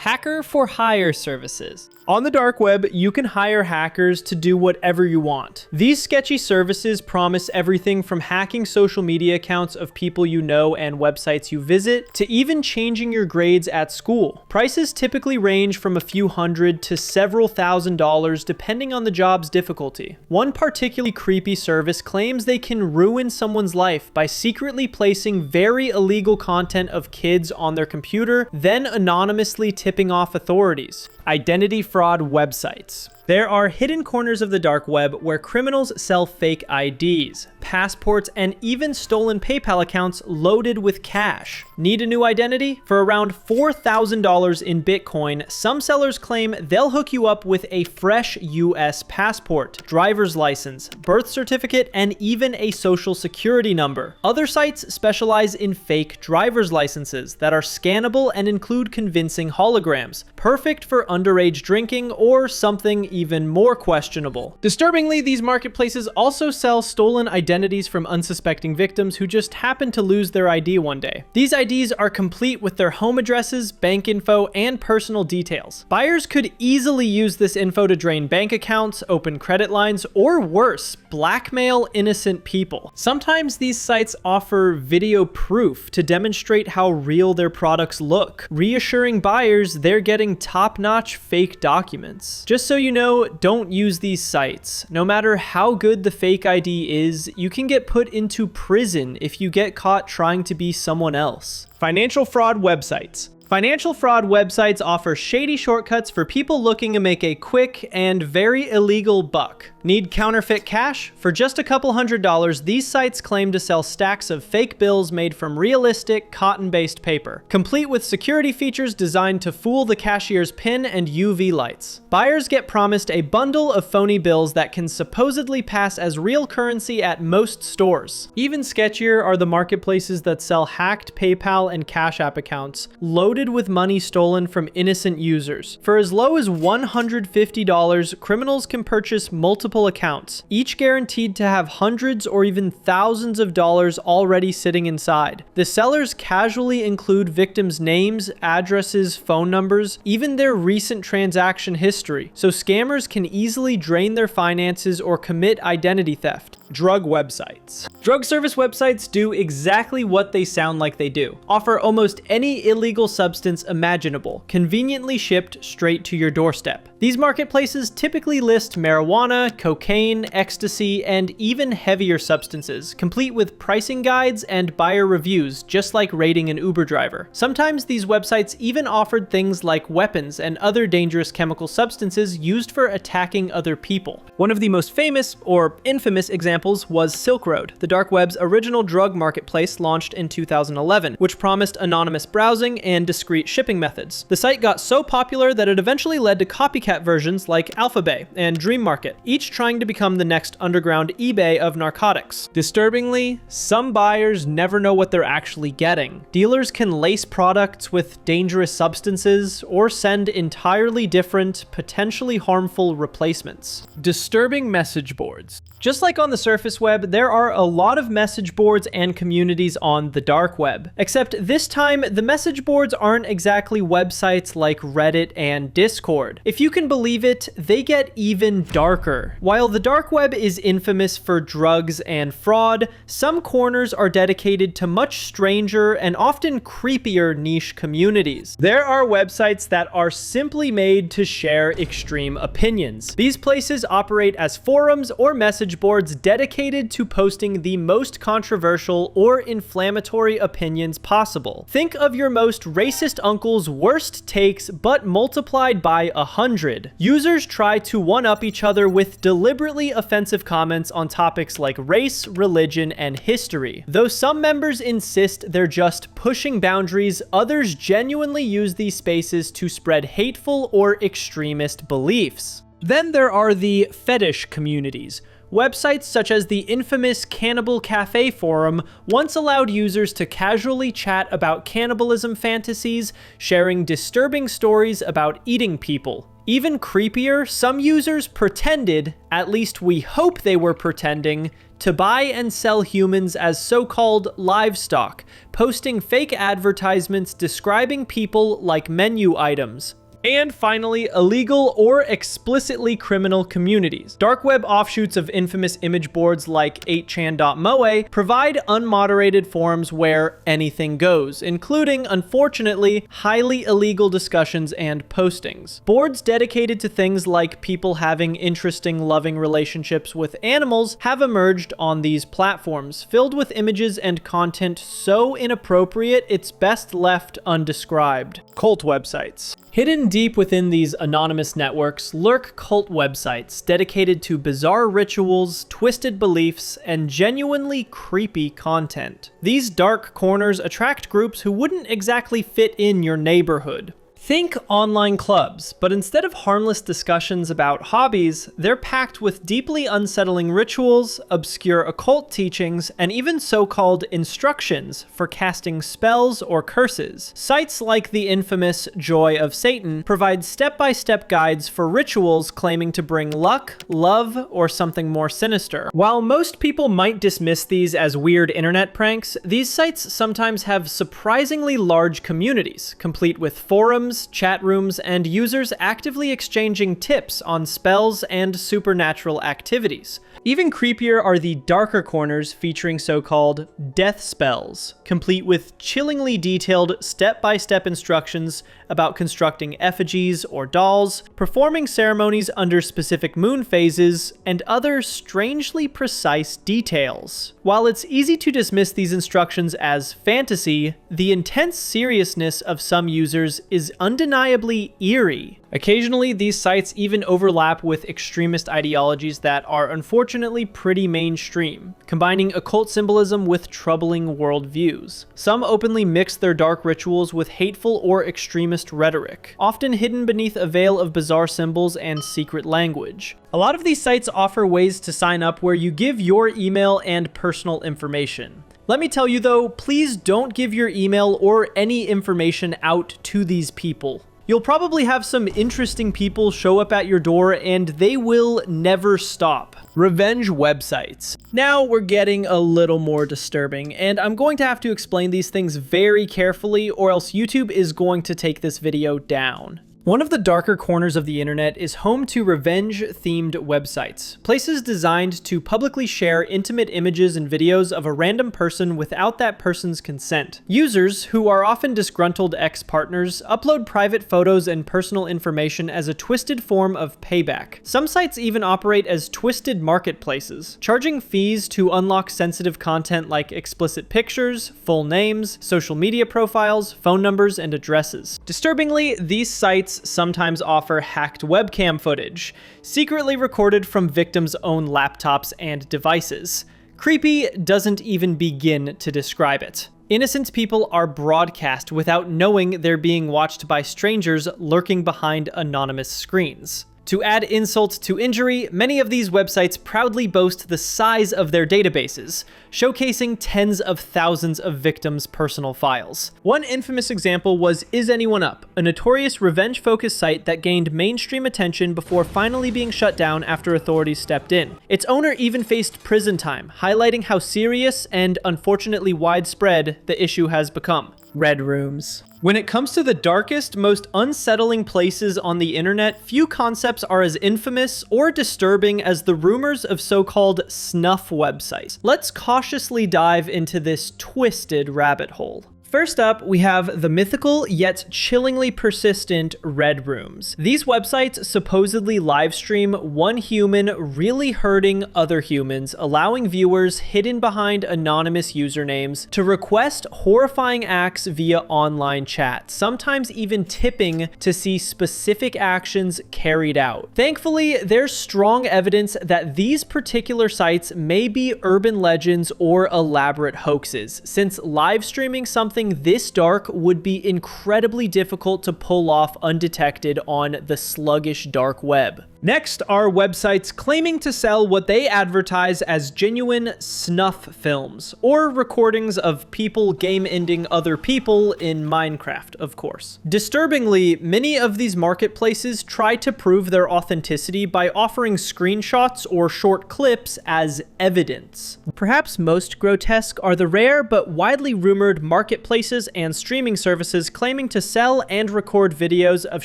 Hacker for hire services. On the dark web, you can hire hackers to do whatever you want. These sketchy services promise everything from hacking social media accounts of people you know and websites you visit, to even changing your grades at school. Prices typically range from a few hundred to several $1,000s depending on the job's difficulty. One particularly creepy service claims they can ruin someone's life by secretly placing very illegal content of kids on their computer, then anonymously tipping off authorities. Identity fraud websites. There are hidden corners of the dark web where criminals sell fake IDs, passports, and even stolen PayPal accounts loaded with cash. Need a new identity? For around $4,000 in Bitcoin, some sellers claim they'll hook you up with a fresh US passport, driver's license, birth certificate, and even a social security number. Other sites specialize in fake driver's licenses that are scannable and include convincing holograms, perfect for underage drinking or something even more questionable. Disturbingly, these marketplaces also sell stolen identities from unsuspecting victims who just happen to lose their ID one day. These IDs are complete with their home addresses, bank info, and personal details. Buyers could easily use this info to drain bank accounts, open credit lines, or worse, blackmail innocent people. Sometimes these sites offer video proof to demonstrate how real their products look, reassuring buyers they're getting top-notch fake documents. Just so you know, don't use these sites. No matter how good the fake ID is, you can get put into prison if you get caught trying to be someone else. Financial fraud websites. Financial fraud websites offer shady shortcuts for people looking to make a quick and very illegal buck. Need counterfeit cash? For just a couple $100s, these sites claim to sell stacks of fake bills made from realistic, cotton-based paper, complete with security features designed to fool the cashier's PIN and UV lights. Buyers get promised a bundle of phony bills that can supposedly pass as real currency at most stores. Even sketchier are the marketplaces that sell hacked PayPal and Cash App accounts, loaded with money stolen from innocent users. For as low as $150, criminals can purchase multiple accounts, each guaranteed to have hundreds or even thousands of dollars already sitting inside. The sellers casually include victims' names, addresses, phone numbers, even their recent transaction history, so scammers can easily drain their finances or commit identity theft. Drug websites. Drug service websites do exactly what they sound like they do. Offer almost any illegal substance imaginable, conveniently shipped straight to your doorstep. These marketplaces typically list marijuana, cocaine, ecstasy, and even heavier substances, complete with pricing guides and buyer reviews, just like rating an Uber driver. Sometimes these websites even offered things like weapons and other dangerous chemical substances used for attacking other people. One of the most famous, or infamous, examples was Silk Road, the dark web's original drug marketplace launched in 2011, which promised anonymous browsing and discreet shipping methods. The site got so popular that it eventually led to copycat versions like Alphabay and Dream Market, each trying to become the next underground eBay of narcotics. Disturbingly, some buyers never know what they're actually getting. Dealers can lace products with dangerous substances or send entirely different, potentially harmful replacements. Disturbing message boards. Just like on the surface web, there are a lot of message boards and communities on the dark web. Except this time, the message boards aren't exactly websites like Reddit and Discord. If you can believe it, they get even darker. While the dark web is infamous for drugs and fraud, some corners are dedicated to much stranger and often creepier niche communities. There are websites that are simply made to share extreme opinions. These places operate as forums or message boards dedicated to posting the most controversial or inflammatory opinions possible. Think of your most racist uncle's worst takes, but multiplied by 100. Users try to one-up each other with deliberately offensive comments on topics like race, religion, and history. Though some members insist they're just pushing boundaries, others genuinely use these spaces to spread hateful or extremist beliefs. Then there are the fetish communities. Websites such as the infamous Cannibal Cafe forum once allowed users to casually chat about cannibalism fantasies, sharing disturbing stories about eating people. Even creepier, some users pretended, at least we hope they were pretending, to buy and sell humans as so-called livestock, posting fake advertisements describing people like menu items. And finally, illegal or explicitly criminal communities. Dark web offshoots of infamous image boards like 8chan.moe provide unmoderated forums where anything goes, including, unfortunately, highly illegal discussions and postings. Boards dedicated to things like people having interesting, loving relationships with animals have emerged on these platforms, filled with images and content so inappropriate it's best left undescribed. Cult websites. Hidden deep within these anonymous networks lurk cult websites dedicated to bizarre rituals, twisted beliefs, and genuinely creepy content. These dark corners attract groups who wouldn't exactly fit in your neighborhood. Think online clubs, but instead of harmless discussions about hobbies, they're packed with deeply unsettling rituals, obscure occult teachings, and even so-called instructions for casting spells or curses. Sites like the infamous Joy of Satan provide step-by-step guides for rituals claiming to bring luck, love, or something more sinister. While most people might dismiss these as weird internet pranks, these sites sometimes have surprisingly large communities, complete with forums, chat rooms, and users actively exchanging tips on spells and supernatural activities. Even creepier are the darker corners featuring so-called death spells, complete with chillingly detailed step-by-step instructions about constructing effigies or dolls, performing ceremonies under specific moon phases, and other strangely precise details. While it's easy to dismiss these instructions as fantasy, the intense seriousness of some users is undeniably eerie. Occasionally, these sites even overlap with extremist ideologies that are unfortunately pretty mainstream, combining occult symbolism with troubling worldviews. Some openly mix their dark rituals with hateful or extremist rhetoric, often hidden beneath a veil of bizarre symbols and secret language. A lot of these sites offer ways to sign up where you give your email and personal information. Let me tell you though, please don't give your email or any information out to these people. You'll probably have some interesting people show up at your door and they will never stop. Revenge websites. Now we're getting a little more disturbing, and I'm going to have to explain these things very carefully or else YouTube is going to take this video down. One of the darker corners of the internet is home to revenge-themed websites, places designed to publicly share intimate images and videos of a random person without that person's consent. Users, who are often disgruntled ex-partners, upload private photos and personal information as a twisted form of payback. Some sites even operate as twisted marketplaces, charging fees to unlock sensitive content like explicit pictures, full names, social media profiles, phone numbers, and addresses. Disturbingly, these sites sometimes offer hacked webcam footage, secretly recorded from victims' own laptops and devices. Creepy doesn't even begin to describe it. Innocent people are broadcast without knowing they're being watched by strangers lurking behind anonymous screens. To add insult to injury, many of these websites proudly boast the size of their databases, showcasing tens of thousands of victims' personal files. One infamous example was Is Anyone Up?, a notorious revenge-focused site that gained mainstream attention before finally being shut down after authorities stepped in. Its owner even faced prison time, highlighting how serious and unfortunately widespread the issue has become. Red rooms. When it comes to the darkest, most unsettling places on the internet, few concepts are as infamous or disturbing as the rumors of so-called snuff websites. Let's cautiously dive into this twisted rabbit hole. First up, we have the mythical yet chillingly persistent Red Rooms. These websites supposedly livestream one human really hurting other humans, allowing viewers hidden behind anonymous usernames to request horrifying acts via online chat, sometimes even tipping to see specific actions carried out. Thankfully, there's strong evidence that these particular sites may be urban legends or elaborate hoaxes, since live streaming something going this dark would be incredibly difficult to pull off undetected on the sluggish dark web. Next are websites claiming to sell what they advertise as genuine snuff films, or recordings of people game-ending other people in Minecraft, of course. Disturbingly, many of these marketplaces try to prove their authenticity by offering screenshots or short clips as evidence. Perhaps most grotesque are the rare but widely rumored marketplaces and streaming services claiming to sell and record videos of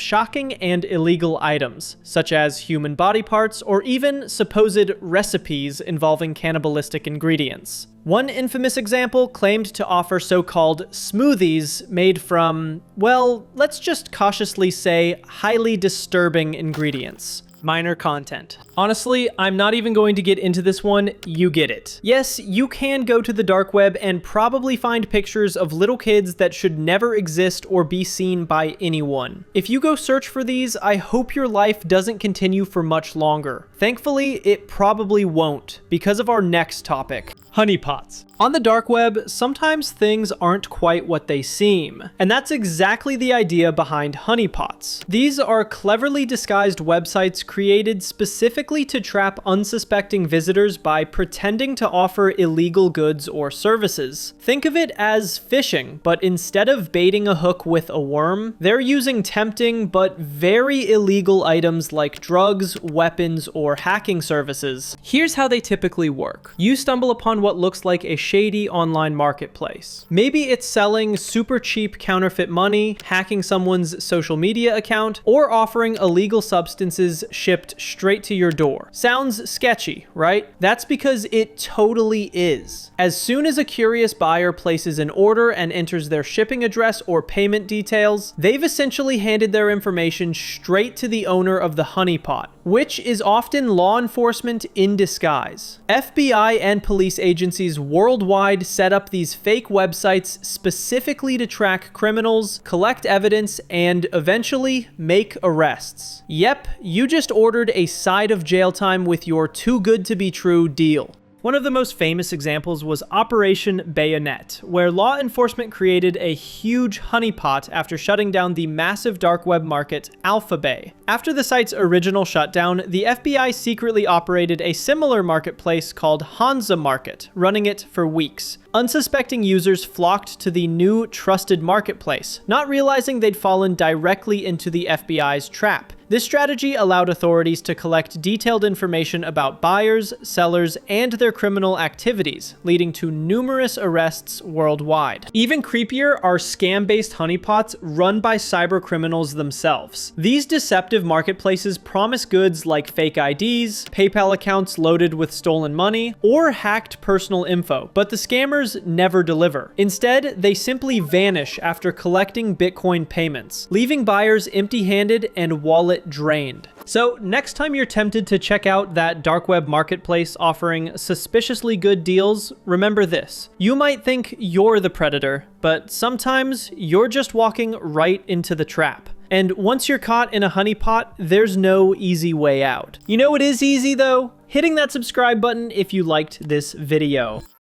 shocking and illegal items, such as human body parts or even supposed recipes involving cannibalistic ingredients. One infamous example claimed to offer so-called smoothies made from, well, let's just cautiously say, highly disturbing ingredients. Minor content. Honestly, I'm not even going to get into this one, you get it. Yes, you can go to the dark web and probably find pictures of little kids that should never exist or be seen by anyone. If you go search for these, I hope your life doesn't continue for much longer. Thankfully, it probably won't, because of our next topic. Honeypots. On the dark web, sometimes things aren't quite what they seem, and that's exactly the idea behind honeypots. These are cleverly disguised websites created specifically to trap unsuspecting visitors by pretending to offer illegal goods or services. Think of it as fishing, but instead of baiting a hook with a worm, they're using tempting but very illegal items like drugs, weapons, or hacking services. Here's how they typically work. You stumble upon what looks like a shady online marketplace. Maybe it's selling super cheap counterfeit money, hacking someone's social media account, or offering illegal substances shipped straight to your door. Sounds sketchy, right? That's because it totally is. As soon as a curious buyer places an order and enters their shipping address or payment details, they've essentially handed their information straight to the owner of the honeypot, which is often law enforcement in disguise. FBI and police agencies worldwide set up these fake websites specifically to track criminals, collect evidence, and eventually make arrests. Yep, you just ordered a side of jail time with your too good to be true deal. One of the most famous examples was Operation Bayonet, where law enforcement created a huge honeypot after shutting down the massive dark web market Alphabay. After the site's original shutdown, the FBI secretly operated a similar marketplace called Hansa Market, running it for weeks. Unsuspecting users flocked to the new trusted marketplace, not realizing they'd fallen directly into the FBI's trap. This strategy allowed authorities to collect detailed information about buyers, sellers, and their criminal activities, leading to numerous arrests worldwide. Even creepier are scam-based honeypots run by cybercriminals themselves. These deceptive marketplaces promise goods like fake IDs, PayPal accounts loaded with stolen money, or hacked personal info, but the scammers never deliver. Instead, they simply vanish after collecting Bitcoin payments, leaving buyers empty-handed and wallet drained. So next time you're tempted to check out that dark web marketplace offering suspiciously good deals, remember this. You might think you're the predator, but sometimes you're just walking right into the trap. And once you're caught in a honeypot, there's no easy way out. You know what is easy though? Hitting that subscribe button if you liked this video.